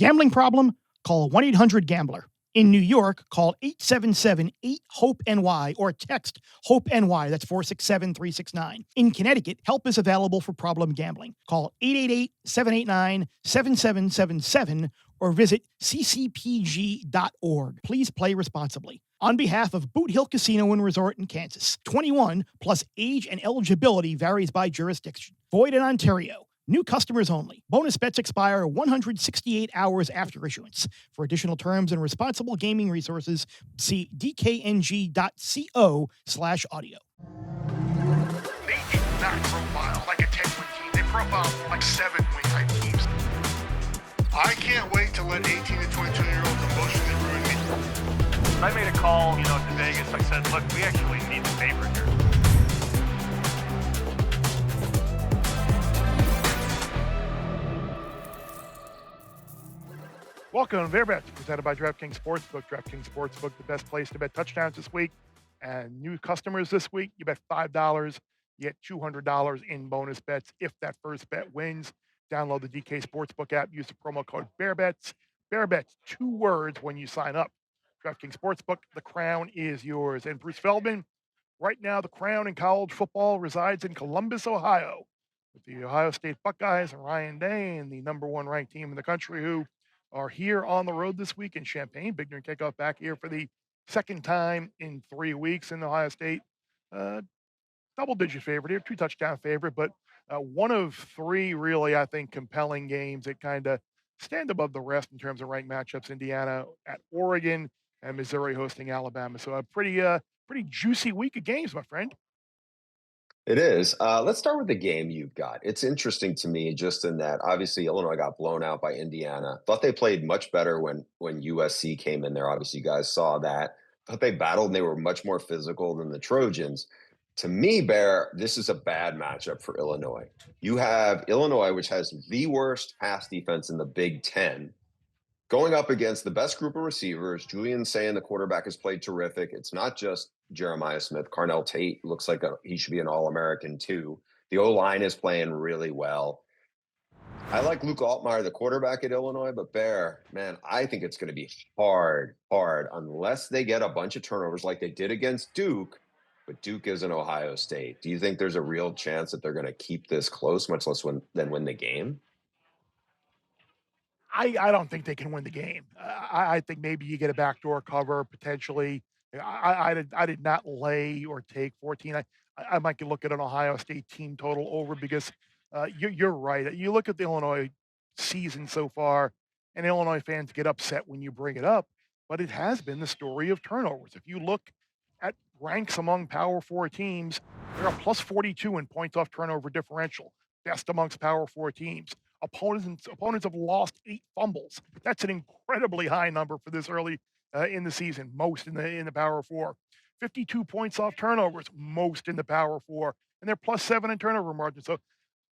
Gambling problem? Call 1-800-GAMBLER. In New York, call 877-8-HOPE-NY or text HOPE-NY. That's 467-369. In Connecticut, help is available for problem gambling. Call 888-789-7777 or visit ccpg.org. Please play responsibly. On behalf of Boot Hill Casino and Resort in Kansas, 21 plus age and eligibility varies by jurisdiction. Void in Ontario. New customers only. Bonus bets expire 168 hours after issuance. For additional terms and responsible gaming resources, see dkng.co/audio. They did not profile like a 10-win team. They profiled like 7-win type teams. I can't wait to let 18 to 22-year-olds emotionally ruin me. I made a call, to Vegas. I said, look, we actually need the favorite here. Welcome to Bear Bets, presented by DraftKings Sportsbook. DraftKings Sportsbook, the best place to bet touchdowns this week. And new customers this week, you bet $5, you get $200 in bonus bets if that first bet wins. Download the DK Sportsbook app, use the promo code BearBets. BearBets, 2 words when you sign up. DraftKings Sportsbook, the crown is yours. And Bruce Feldman, right now the crown in college football resides in Columbus, Ohio, with the Ohio State Buckeyes and Ryan Day and the number 1 ranked team in the country who are here on the road this week in Champaign. Big Noon kickoff back here for the second time in 3 weeks in Ohio State. Double-digit favorite here, 2-touchdown favorite, but one of 3 really, I think, compelling games that kind of stand above the rest in terms of ranked matchups. Indiana at Oregon and Missouri hosting Alabama. So a pretty juicy week of games, my friend. It is. Let's start with the game you've got. It's interesting to me just in that obviously Illinois got blown out by Indiana. Thought they played much better when USC came in there. Obviously, you guys saw that. Thought they battled and they were much more physical than the Trojans. To me, Bear, this is a bad matchup for Illinois. You have Illinois, which has the worst pass defense in the Big Ten, going up against the best group of receivers. Julian saying the quarterback has played terrific. It's not just Jeremiah Smith. Carnell Tate looks like he should be an All-American too. The O-line is playing really well. I like Luke Altmaier, the quarterback at Illinois, but Bear, man, I think it's going to be hard unless they get a bunch of turnovers like they did against Duke. But Duke is in Ohio State. Do you think there's a real chance that they're going to keep this close, much less win the game? I don't think they can win the game. I think maybe you get a backdoor cover potentially. I did not lay or take 14. I might look at an Ohio State team total over because you're right. You look at the Illinois season so far, and Illinois fans get upset when you bring it up, but it has been the story of turnovers. If you look at ranks among Power 4 teams, they're a plus 42 in points off turnover differential, best amongst Power 4 teams. Opponents have lost 8 fumbles. That's an incredibly high number for this early in the season, most in the Power 4. 52 points off turnovers, most in the Power 4, and they're plus 7 in turnover margin. So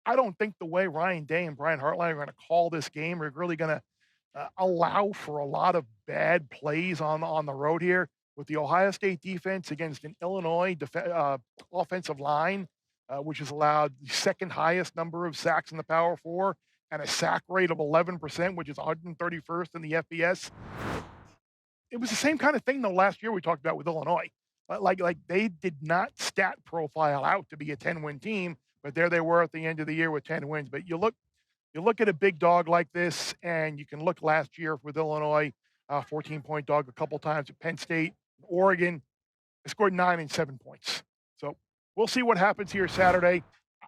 I don't think the way Ryan Day and Brian Hartline are going to call this game are really going to allow for a lot of bad plays on the road here. With the Ohio State defense against an Illinois offensive line, which has allowed the second highest number of sacks in the Power 4 and a sack rate of 11%, which is 131st in the FBS. It was the same kind of thing, though, last year we talked about with Illinois. Like they did not stat profile out to be a 10-win team, but there they were at the end of the year with 10 wins. But you look at a big dog like this, and you can look last year with Illinois, 14-point dog a couple times at Penn State. Oregon, they scored 9 and 7 points. So we'll see what happens here Saturday.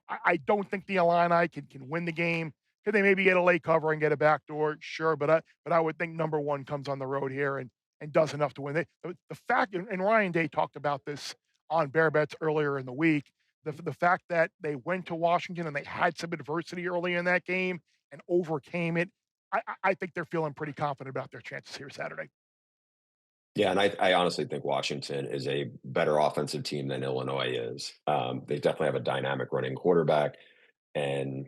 I don't think the Illini can win the game. Could they maybe get a late cover and get a backdoor? Sure, but I would think number 1 comes on the road here and does enough to win. The fact, and Ryan Day talked about this on Bear Bets earlier in the week, the fact that they went to Washington and they had some adversity early in that game and overcame it, I think they're feeling pretty confident about their chances here Saturday. Yeah, and I honestly think Washington is a better offensive team than Illinois is. They definitely have a dynamic running quarterback. And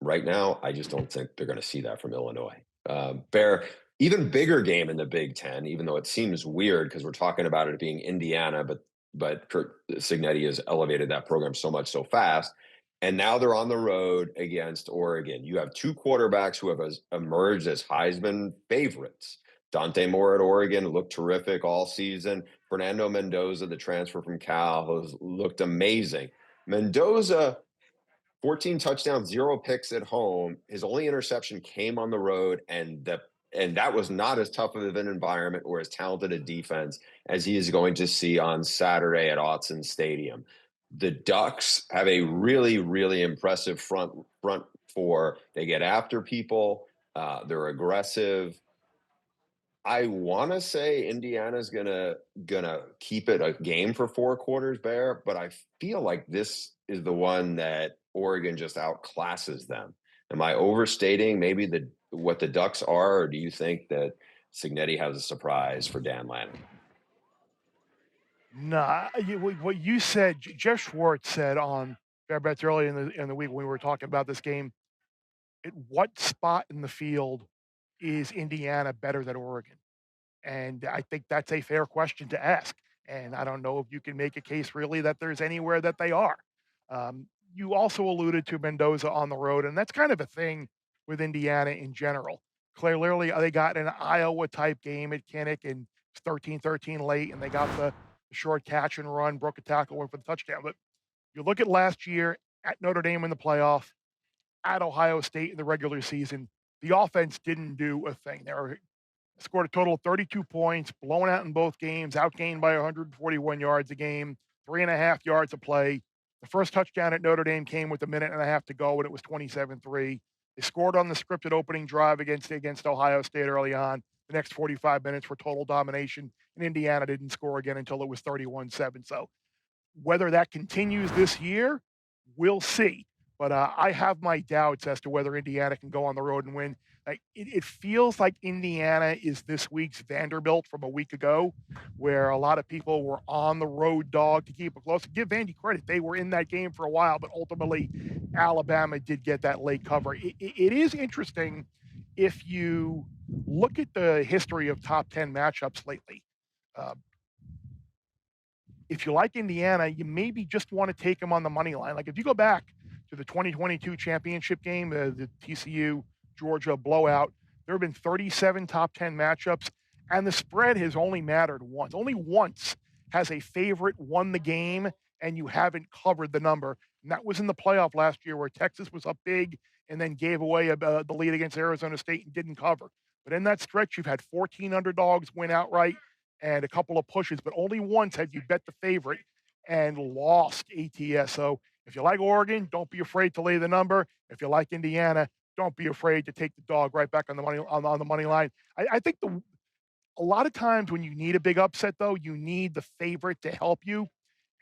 right now, I just don't think they're going to see that from Illinois. Bear, even bigger game in the Big Ten, even though it seems weird because we're talking about it being Indiana, but Kurt Cignetti has elevated that program so much so fast. And now they're on the road against Oregon. You have two quarterbacks who have emerged as Heisman favorites. Dante Moore at Oregon looked terrific all season. Fernando Mendoza, the transfer from Cal, has looked amazing. Mendoza, 14 touchdowns, 0 picks at home. His only interception came on the road, and that was not as tough of an environment or as talented a defense as he is going to see on Saturday at Autzen Stadium. The Ducks have a really, really impressive front four. They get after people. They're aggressive. I want to say Indiana's gonna keep it a game for 4 quarters, Bear, but I feel like this is the one that Oregon just outclasses them. Am I overstating maybe what the Ducks are, or do you think that Cignetti has a surprise for Dan Lanning? No, what you said, Jeff Schwartz said on Fair Bets early in the week when we were talking about this game. At what spot in the field is Indiana better than Oregon? And I think that's a fair question to ask. And I don't know if you can make a case really that there's anywhere that they are. You also alluded to Mendoza on the road, and that's kind of a thing with Indiana in general. Clearly, they got an Iowa type game at Kinnick and it's 13-13 late, and they got the short catch and run, broke a tackle, went for the touchdown. But you look at last year at Notre Dame in the playoff, at Ohio State in the regular season, the offense didn't do a thing. They scored a total of 32 points, blown out in both games, outgained by 141 yards a game, 3.5 yards a play. The first touchdown at Notre Dame came with a minute and a half to go, and it was 27-3. They scored on the scripted opening drive against Ohio State early on. The next 45 minutes were total domination, and Indiana didn't score again until it was 31-7. So whether that continues this year, we'll see. But I have my doubts as to whether Indiana can go on the road and win. Like it feels like Indiana is this week's Vanderbilt from a week ago, where a lot of people were on the road dog to keep it close. Give Vandy credit; they were in that game for a while, but ultimately, Alabama did get that late cover. It is interesting if you look at the history of top 10 matchups lately. Uh, if you like Indiana, you maybe just want to take them on the money line. Like if you go back to the 2022 championship game, the TCU Georgia blowout, there have been 37 top 10 matchups, and the spread has only mattered once. Only once has a favorite won the game, and you haven't covered the number. And that was in the playoff last year where Texas was up big and then gave away the lead against Arizona State and didn't cover. But in that stretch, you've had 14 underdogs win outright and a couple of pushes, but only once had you bet the favorite and lost ATS. So if you like Oregon, don't be afraid to lay the number. If you like Indiana, don't be afraid to take the dog right back on the money on the money line. I think a lot of times when you need a big upset, though, you need the favorite to help you.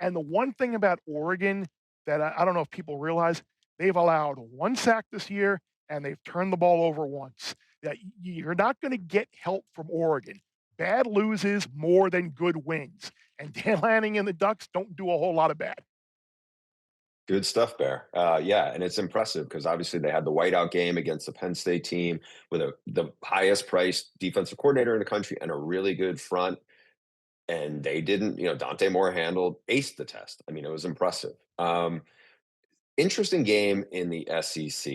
And the one thing about Oregon that I don't know if people realize, they've allowed 1 sack this year and they've turned the ball over once. That you're not going to get help from Oregon. Bad loses more than good wins. And Dan Lanning and the Ducks don't do a whole lot of bad. Good stuff, Bear. Yeah, and it's impressive because obviously they had the whiteout game against the Penn State team with the highest priced defensive coordinator in the country and a really good front. And they didn't, Dante Moore aced the test. I mean, it was impressive. Interesting game in the SEC.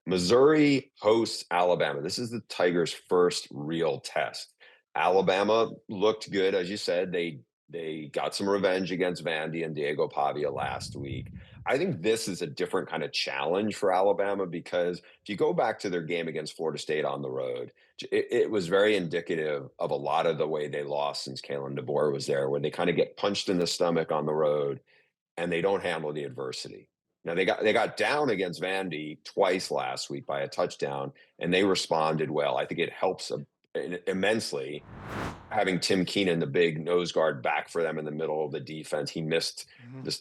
Missouri hosts Alabama. This is the Tigers' first real test. Alabama looked good, as you said. They got some revenge against Vandy and Diego Pavia last week. I think this is a different kind of challenge for Alabama because if you go back to their game against Florida State on the road, it was very indicative of a lot of the way they lost since Kalen DeBoer was there, where they kind of get punched in the stomach on the road and they don't handle the adversity. Now they got down against Vandy twice last week by a touchdown, and they responded well. I think it helps immensely having Tim Keenan, the big nose guard, back for them in the middle of the defense. He missed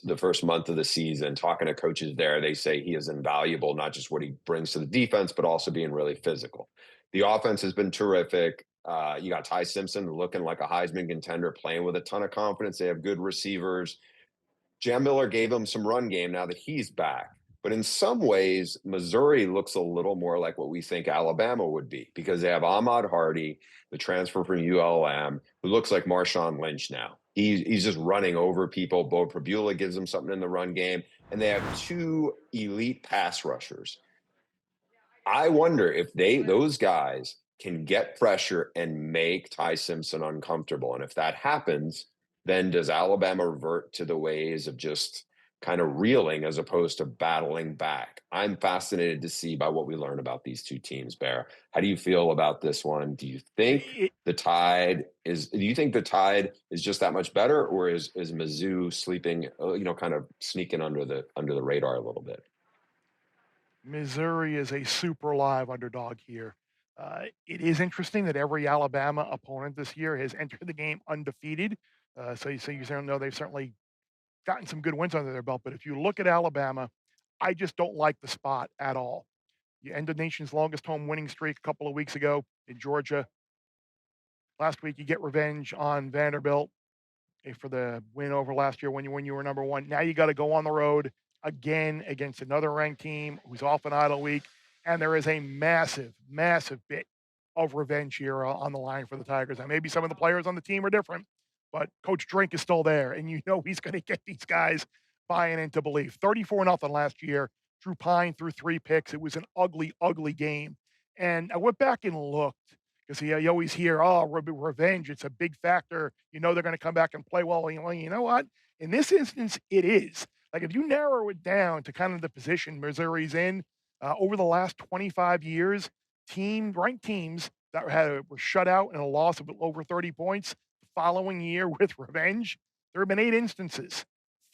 the first month of the season. Talking to coaches there, they say he is invaluable, not just what he brings to the defense, but also being really physical. The offense has been terrific. You got Ty Simpson looking like a Heisman contender, playing with a ton of confidence. They have good receivers. Jam Miller gave them some run game now that he's back. But in some ways, Missouri looks a little more like what we think Alabama would be because they have Ahmad Hardy, the transfer from ULM, who looks like Marshawn Lynch now. He's just running over people. Bo Prabula gives him something in the run game, and they have 2 elite pass rushers. I wonder if those guys can get pressure and make Ty Simpson uncomfortable. And if that happens, then does Alabama revert to the ways of just kind of reeling as opposed to battling back? I'm fascinated to see by what we learn about these two teams, Bear. How do you feel about this one? Do you think the Tide is just that much better, or is Mizzou sleeping, kind of sneaking under the radar a little bit? Missouri is a super live underdog here. It is interesting that every Alabama opponent this year has entered the game undefeated. So you certainly know they've certainly gotten some good wins under their belt. But if you look at Alabama, I just don't like the spot at all. You end the nation's longest home winning streak a couple of weeks ago in Georgia. Last week, you get revenge on Vanderbilt for the win over last year when you were number one. Now you got to go on the road again against another ranked team who's off an idle week, and there is a massive, massive bit of revenge here on the line for the Tigers. And maybe some of the players on the team are different, but Coach Drink is still there, and he's going to get these guys buying into belief. 34-0 last year. Drew Pine threw 3 picks. It was an ugly, ugly game. And I went back and looked because you always hear, oh, revenge. It's a big factor. They're going to come back and play well. Well, you know what? In this instance, it is. Like, if you narrow it down to kind of the position Missouri's in, over the last 25 years, ranked teams that were shut out in a loss of over 30 points the following year with revenge, there have been 8 instances.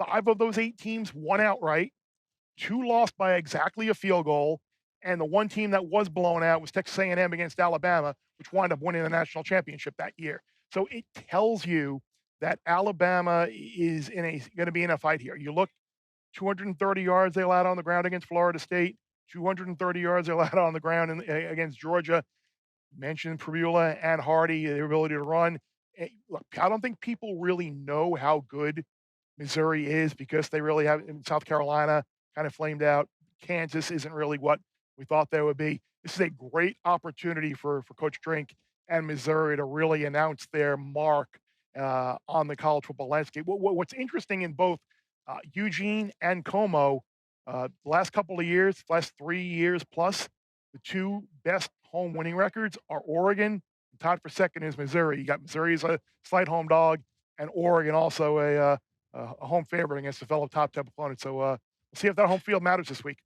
5 of those 8 teams won outright, 2 lost by exactly a field goal, and the one team that was blown out was Texas A&M against Alabama, which wound up winning the national championship that year. So it tells you that Alabama is going to be in a fight here. You look, 230 yards they allowed on the ground against Florida State, 230 yards they allowed on the ground against Georgia. You mentioned Prabula and Hardy, their ability to run. Look, I don't think people really know how good Missouri is because they really have in South Carolina kind of flamed out. Kansas isn't really what we thought they would be. This is a great opportunity for Coach Drink and Missouri to really announce their mark on the college football landscape. What's interesting in both Eugene and Como, the last couple of years, last 3 years plus, the 2 best home winning records are Oregon. Tied for second is Missouri. You got Missouri as a slight home dog, and Oregon also a home favorite against a fellow top 10 opponent. So we'll see if that home field matters this week.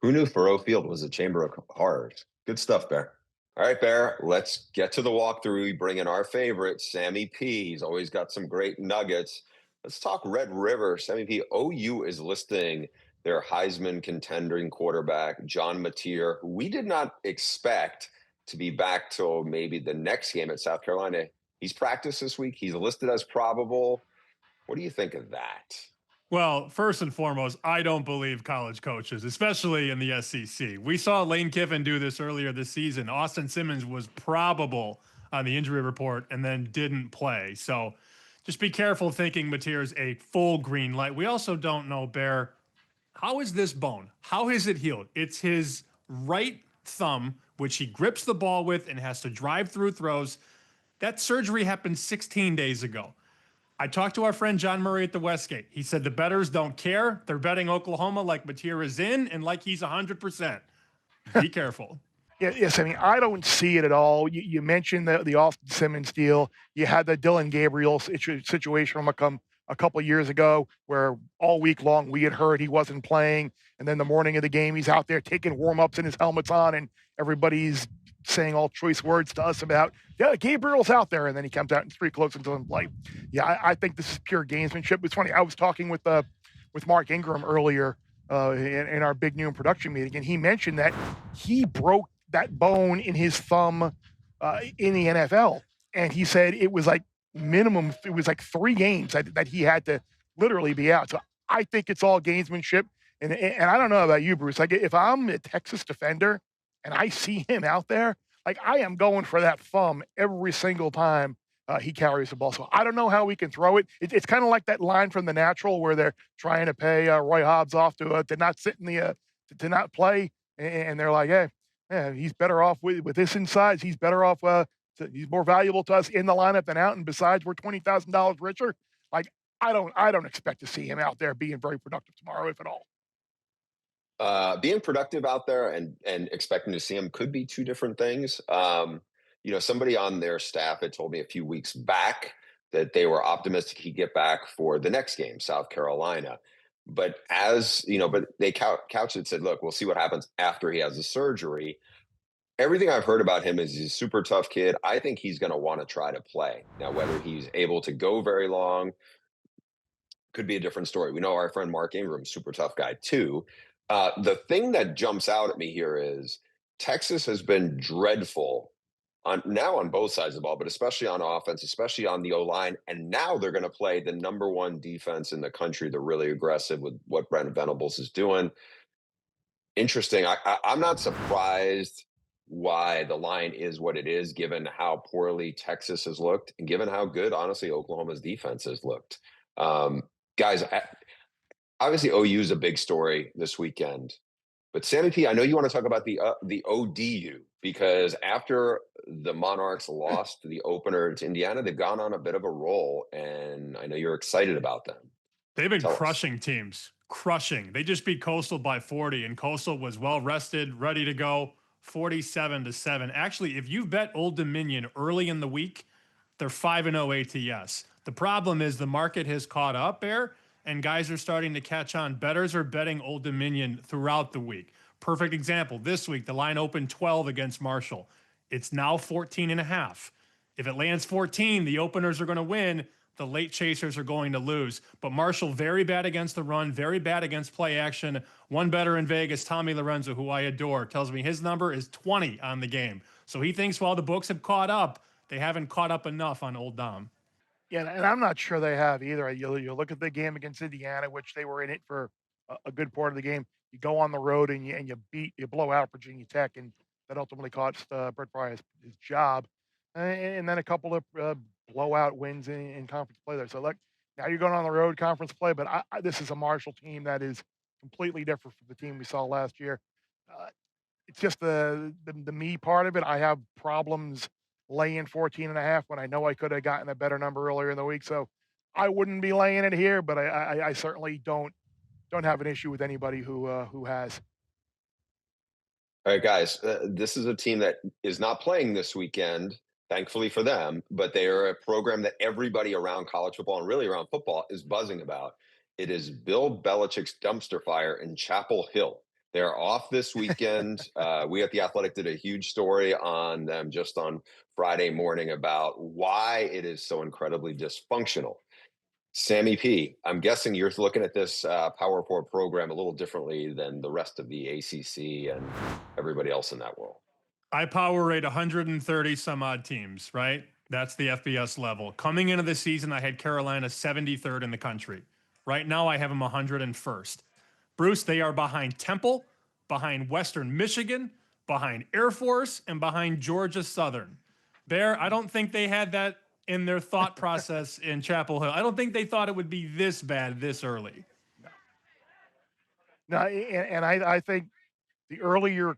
Who knew Faroe Field was a chamber of horrors? Good stuff, Bear. All right, Bear, let's get to the walkthrough. We bring in our favorite, Sammy P. He's always got some great nuggets. Let's talk Red River. Sammy P, OU is listing their Heisman contending quarterback, John Mateer, who we did not expect to be back till maybe the next game at South Carolina. He's practiced this week. He's listed as probable. What do you think of that? Well, first and foremost, I don't believe college coaches, especially in the SEC. We saw Lane Kiffin do this earlier this season. Austin Simmons was probable on the injury report and then didn't play. So just be careful thinking Mateer's a full green light. We also don't know, Bear, how is this bone? How is it healed? It's his right thumb, which he grips the ball with and has to drive through throws. That surgery happened 16 days ago. I talked to our friend John Murray at the Westgate. He said the bettors don't care. They're betting Oklahoma like Mateer is in and like he's 100%. Be careful. Yes, I mean, I don't see it at all. You mentioned the Austin Simmons deal. You had the Dylan Gabriel situation from a couple of years ago where all week long we had heard he wasn't playing. And then the morning of the game, he's out there taking warm-ups and his helmet's on, and everybody's saying all choice words to us about, yeah, Gabriel's out there. And then he comes out and it's pretty close and doesn't play. Yeah, I think this is pure gamesmanship. It's funny. I was talking with Mark Ingram earlier in our big noon production meeting, and he mentioned that he broke that bone in his thumb in the NFL. And he said it was like minimum, it was like 3 games that he had to literally be out. So I think it's all gamesmanship. And I don't know about you, Bruce. Like, if I'm a Texas defender and I see him out there, like, I am going for that thumb every single time he carries the ball. So I don't know how we can throw it. It's kind of like that line from The Natural where they're trying to pay Roy Hobbs off to not sit in the to not play, and they're like, hey, yeah, he's better off with this inside. He's better off he's more valuable to us in the lineup than out. And besides, we're $20,000 richer. Like, I don't expect to see him out there being very productive tomorrow, if at all. Being productive out there and expecting to see him could be two different things. Somebody on their staff had told me a few weeks back that they were optimistic he'd get back for the next game, South Carolina. But but they couched it, said, look, we'll see what happens after he has the surgery. Everything I've heard about him is he's a super tough kid. I think he's going to want to try to play. Now, whether he's able to go very long could be a different story. We know our friend Mark Ingram, super tough guy too. The thing that jumps out at me here is Texas has been dreadful on both sides of the ball, but especially on offense, especially on the O-line. And now they're going to play the number one defense in the country. They're really aggressive with what Brent Venables is doing. Interesting. I'm not surprised why the line is what it is, given how poorly Texas has looked and given how good, honestly, Oklahoma's defense has looked. Guys, obviously OU is a big story this weekend, but Sammy P, I know you want to talk about the ODU, because after the Monarchs lost the opener to Indiana, they've gone on a bit of a roll, and I know you're excited about them. They've been crushing teams, crushing. They just beat Coastal by 40, and Coastal was well rested, ready to go, 47-7. Actually, if you bet Old Dominion early in the week, they're 5-0 ATS. The problem is the market has caught up there, and guys are starting to catch on. Bettors are betting Old Dominion throughout the week. Perfect example. This week, the line opened 12 against Marshall. It's now 14.5. If it lands 14, the openers are going to win. The late chasers are going to lose. But Marshall, very bad against the run, very bad against play action. One bettor in Vegas, Tommy Lorenzo, who I adore, tells me his number is 20 on the game. So he thinks while the books have caught up, they haven't caught up enough on Old Dom. Yeah, and I'm not sure they have either. You look at the game against Indiana, which they were in it for a good part of the game. You go on the road and you blow out Virginia Tech, and that ultimately cost Brett Frye his job. And then a couple of blowout wins in conference play there. So look, now you're going on the road conference play, but this is a Marshall team that is completely different from the team we saw last year. It's just the me part of it. I have problems laying 14.5 when I know I could have gotten a better number earlier in the week. So I wouldn't be laying it here, but I certainly don't have an issue with anybody who has. All right, guys, this is a team that is not playing this weekend, thankfully for them, but they are a program that everybody around college football and really around football is buzzing about. It is Bill Belichick's dumpster fire in Chapel Hill. They're off this weekend. We at The Athletic did a huge story on them just on Friday morning about why it is so incredibly dysfunctional. Sammy P, I'm guessing you're looking at this Power 4 program a little differently than the rest of the ACC and everybody else in that world. I power rate 130 some odd teams, right? That's the FBS level. Coming into the season, I had Carolina 73rd in the country. Right now, I have them 101st. Bruce, they are behind Temple, behind Western Michigan, behind Air Force, and behind Georgia Southern. Bear, I don't think they had that in their thought process in Chapel Hill. I don't think they thought it would be this bad this early. No, and I think the earlier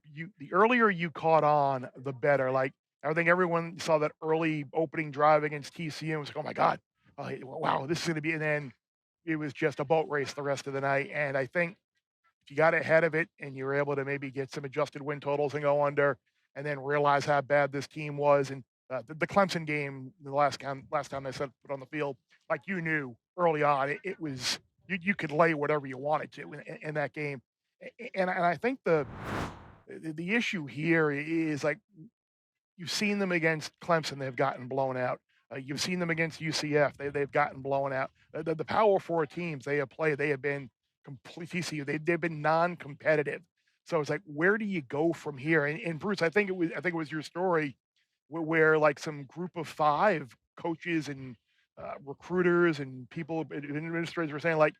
you caught on, the better. Like, I think everyone saw that early opening drive against TCU and was like, oh my God, wow, this is going to be, and then it was just a boat race the rest of the night. And I think if you got ahead of it and you were able to maybe get some adjusted win totals and go under, and then realize how bad this team was, and the Clemson game, the last time they set foot on the field, like, you knew early on, it was, you could lay whatever you wanted to in that game. And I think the issue here is, like, you've seen them against Clemson, they've gotten blown out. You've seen them against UCF, they've gotten blown out. The Power 4 teams they have played, they have been complete TCU. They've been non-competitive. So it's like, where do you go from here? And Bruce, I think it was your story where like some group of 5 coaches and recruiters and people, administrators were saying, like,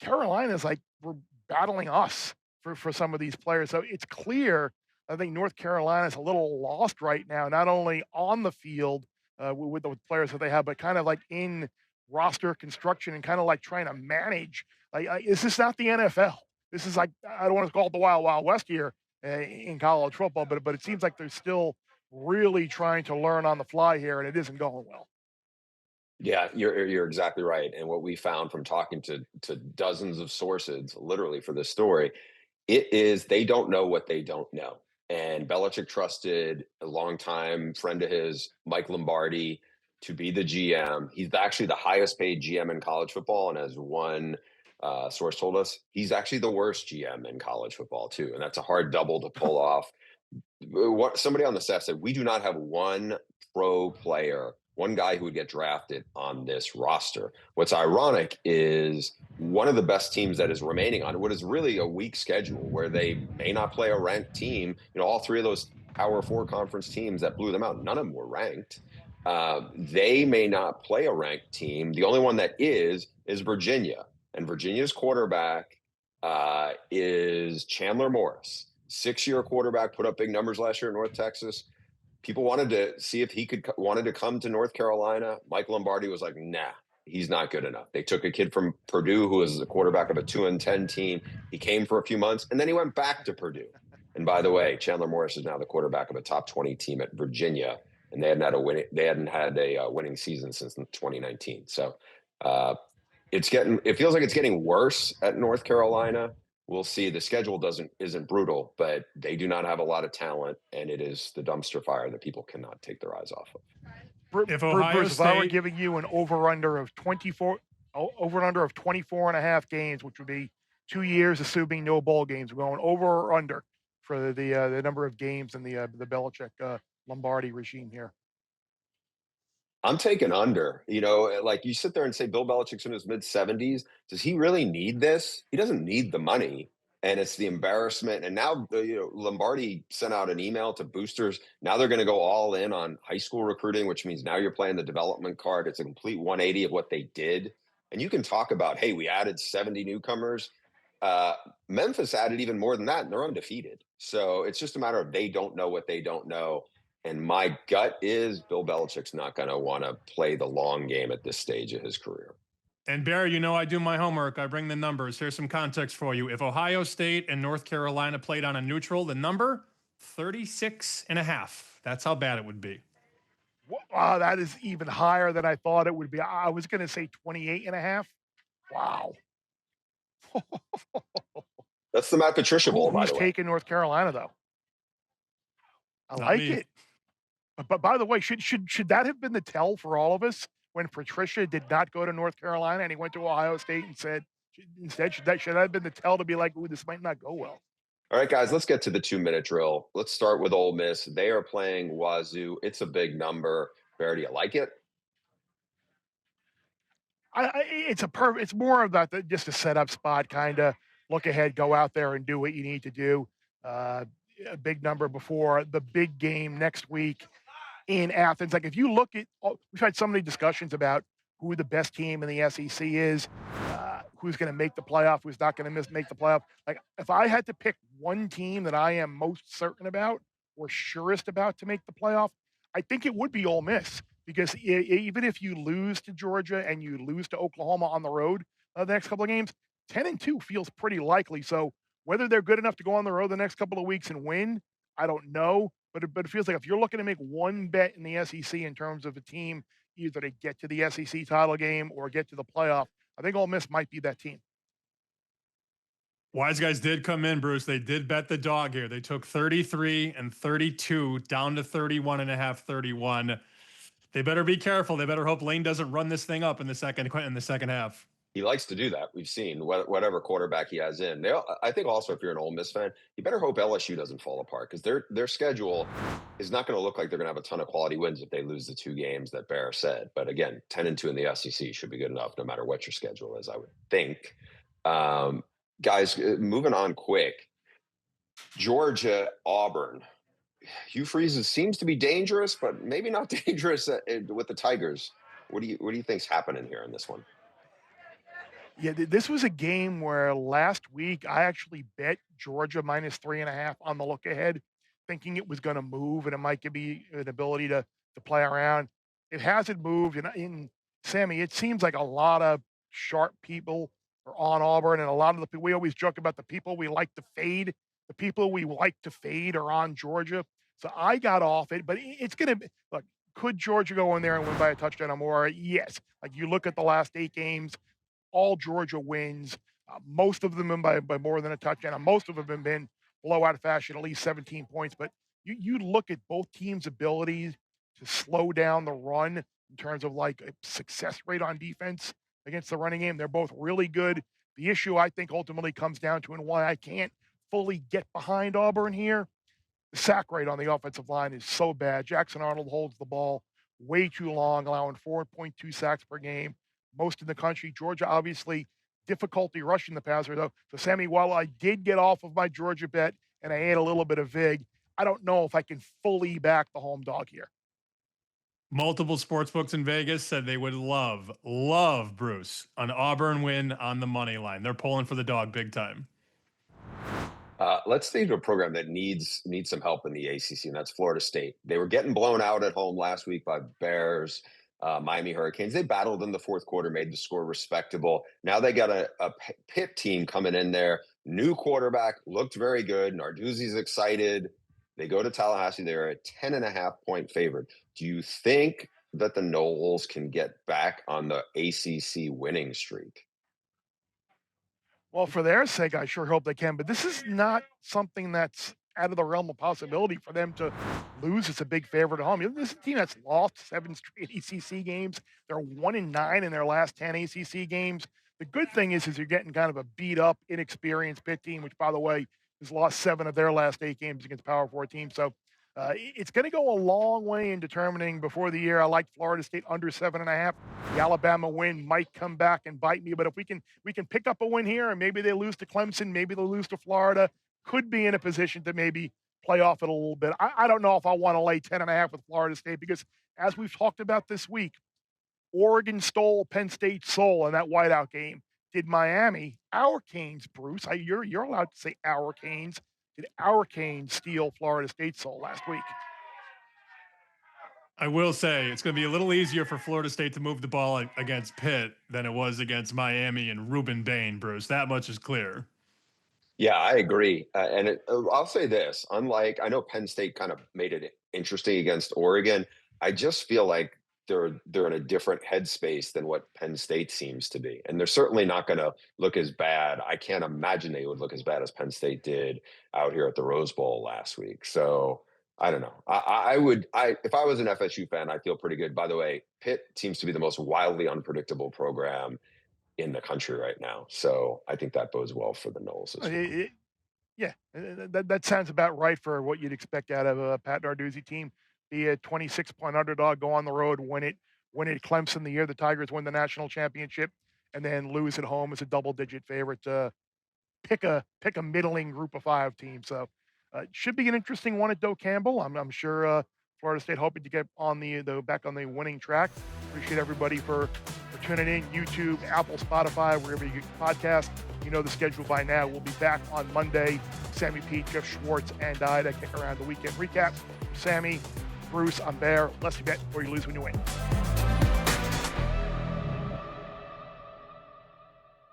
Carolina's like, we're battling us for some of these players. So it's clear, I think North Carolina's a little lost right now, not only on the field with the players that they have, but kind of like in roster construction and kind of like trying to manage. Like, is this not the NFL? This is like, I don't want to call it the Wild Wild West here in college football, but it seems like there's still really trying to learn on the fly here, and it isn't going well. Yeah, you're exactly right. And what we found from talking to dozens of sources, literally for this story, it is they don't know what they don't know. And Belichick trusted a longtime friend of his, Mike Lombardi, to be the GM. He's actually the highest paid GM in college football, and as one source told us, he's actually the worst GM in college football too. And that's a hard double to pull off. Somebody on the staff said we do not have one pro player, one guy who would get drafted on this roster. What's ironic is one of the best teams that is remaining on what is really a weak schedule where they may not play a ranked team. All three of those Power Four conference teams that blew them out, none of them were ranked. They may not play a ranked team. The only one that is Virginia, and Virginia's quarterback is Chandler Morris. 6-year quarterback, put up big numbers last year in North Texas. People wanted to see if he wanted to come to North Carolina. Mike Lombardi was like, nah, he's not good enough. They took a kid from Purdue who was the quarterback of a 2-10 team. He came for a few months and then he went back to Purdue. And by the way, Chandler Morris is now the quarterback of a top 20 team at Virginia, and they hadn't had a winning season since 2019. So it feels like it's getting worse at North Carolina. We'll see. The schedule isn't brutal, but they do not have a lot of talent, and it is the dumpster fire that people cannot take their eyes off of. If Bruce, if I were giving you an over/under of 24 and a half games, which would be 2 years, assuming no bowl games, we're going over or under for the number of games in the Belichick Lombardi regime here. I'm taking under. Like you sit there and say Bill Belichick's in his mid-70s. Does he really need this? He doesn't need the money, and it's the embarrassment. And now, Lombardi sent out an email to boosters. Now they're going to go all in on high school recruiting, which means now you're playing the development card. It's a complete 180 of what they did. And you can talk about, hey, we added 70 newcomers. Memphis added even more than that, and they're undefeated. So it's just a matter of they don't know what they don't know. And my gut is Bill Belichick's not going to want to play the long game at this stage of his career. And Barry, I do my homework. I bring the numbers. Here's some context for you. If Ohio State and North Carolina played on a neutral, the number 36.5. That's how bad it would be. Wow, that is even higher than I thought it would be. I was going to say 28.5. Wow. That's the Matt Patricia Bowl, by Who's the way. taking North Carolina, though? I like it. But by the way, should that have been the tell for all of us when Patricia did not go to North Carolina and he went to Ohio State and said, instead, should that have been the tell to be like, ooh, this might not go well? All right, guys, let's get to the 2-minute drill. Let's start with Ole Miss. They are playing Wazoo. It's a big number. Bear, do you like it? It's more about just a setup spot, kind of look ahead, go out there and do what you need to do. A big number before the big game next week in Athens. Like if you look at, we've had so many discussions about who the best team in the SEC is, who's going to make the playoff, who's not going to make the playoff. Like if I had to pick one team that I am most certain about or surest about to make the playoff, I think it would be Ole Miss, because even if you lose to Georgia and you lose to Oklahoma on the road the next couple of games, 10-2 feels pretty likely. So whether they're good enough to go on the road the next couple of weeks and win, I don't know. But it feels like if you're looking to make one bet in the SEC in terms of a team either to get to the SEC title game or get to the playoff, I think Ole Miss might be that team. Wise guys did come in, Bruce. They did bet the dog here. They took 33 and 32 down to 31.5, 31. They better be careful. They better hope Lane doesn't run this thing up in the second half. He likes to do that. We've seen whatever quarterback he has in. I think also if you're an Ole Miss fan, you better hope LSU doesn't fall apart, because their schedule is not going to look like they're going to have a ton of quality wins if they lose the 2 games that Bear said. But again, 10-2 in the SEC should be good enough no matter what your schedule is, I would think. Guys, moving on quick. Georgia, Auburn. Hugh Freeze seems to be dangerous, but maybe not dangerous with the Tigers. What do you think's happening here in this one? Yeah, this was a game where last week I actually bet Georgia minus 3.5 on the look ahead, thinking it was going to move and it might give me an ability to play around. It hasn't moved. And in Sammy, it seems like a lot of sharp people are on Auburn, and a lot of we always joke about the people we like to fade. The people we like to fade are on Georgia. So I got off it, but it's going to be, look, could Georgia go in there and win by a touchdown or more? Yes. Like you look at the last 8 games, all Georgia wins. Most of them by more than a touchdown. And most of them have been blowout fashion, at least 17 points. But you look at both teams' abilities to slow down the run in terms of like a success rate on defense against the running game. They're both really good. The issue I think ultimately comes down to, and why I can't fully get behind Auburn here, the sack rate on the offensive line is so bad. Jackson Arnold holds the ball way too long, allowing 4.2 sacks per game, most in the country. Georgia, obviously, difficulty rushing the passer, though. So, Sammy, while I did get off of my Georgia bet and I ate a little bit of vig, I don't know if I can fully back the home dog here. Multiple sportsbooks in Vegas said they would love Bruce an Auburn win on the money line. They're pulling for the dog big time. Let's stay to a program that needs some help in the ACC, and that's Florida State. They were getting blown out at home last week by Bears, Miami Hurricanes. They battled in the fourth quarter, made the score respectable. Now they got a Pitt team coming in there. New quarterback, looked very good. Narduzzi's excited. They go to Tallahassee. They're a 10.5-point favorite. Do you think that the Noles can get back on the ACC winning streak? Well, for their sake, I sure hope they can. But this is not something that's out of the realm of possibility for them to lose. It's a big favorite at home. This is a team that's lost 7 straight ACC games. They're 1-9 in their last 10 ACC games. The good thing is you're getting kind of a beat up, inexperienced Pitt team, which, by the way, has lost 7 of their last 8 games against Power 4 teams. So it's going to go a long way in determining before the year. I like Florida State under 7.5. The Alabama win might come back and bite me, but if we can pick up a win here, and maybe they lose to Clemson, maybe they lose to Florida, could be in a position to maybe play off it a little bit. I don't know if I want to lay 10.5 with Florida State because, as we've talked about this week, Oregon stole Penn State's soul in that whiteout game. Did Miami, our Canes, Bruce? You're allowed to say our Canes. Did our Canes steal Florida State's soul last week? I will say it's going to be a little easier for Florida State to move the ball against Pitt than it was against Miami and Ruben Bain, Bruce. That much is clear. Yeah, I agree. I'll say this. Unlike, I know Penn State kind of made it interesting against Oregon. I just feel like they're in a different headspace than what Penn State seems to be. And they're certainly not going to look as bad. I can't imagine they would look as bad as Penn State did out here at the Rose Bowl last week. So I don't know. If I was an FSU fan, I feel pretty good. By the way, Pitt seems to be the most wildly unpredictable program in the country right now. So I think that bodes well for the Noles as well. Yeah, that sounds about right for what you'd expect out of a Pat Narduzzi team. Be a 26-point underdog, go on the road, win it Clemson the year the Tigers win the national championship, and then lose at home as a double-digit favorite. Pick a middling group of 5 team. So it should be an interesting one at Doak Campbell. I'm sure Florida State hoping to get on the back on the winning track. Appreciate everybody for tuning in. YouTube, Apple, Spotify, wherever you get podcasts. You know the schedule by now. We'll be back on Monday. Sammy P, Jeff Schwartz, and I to kick around the weekend recap. Sammy, Bruce, I'm Bear. Let's bet or you lose when you win.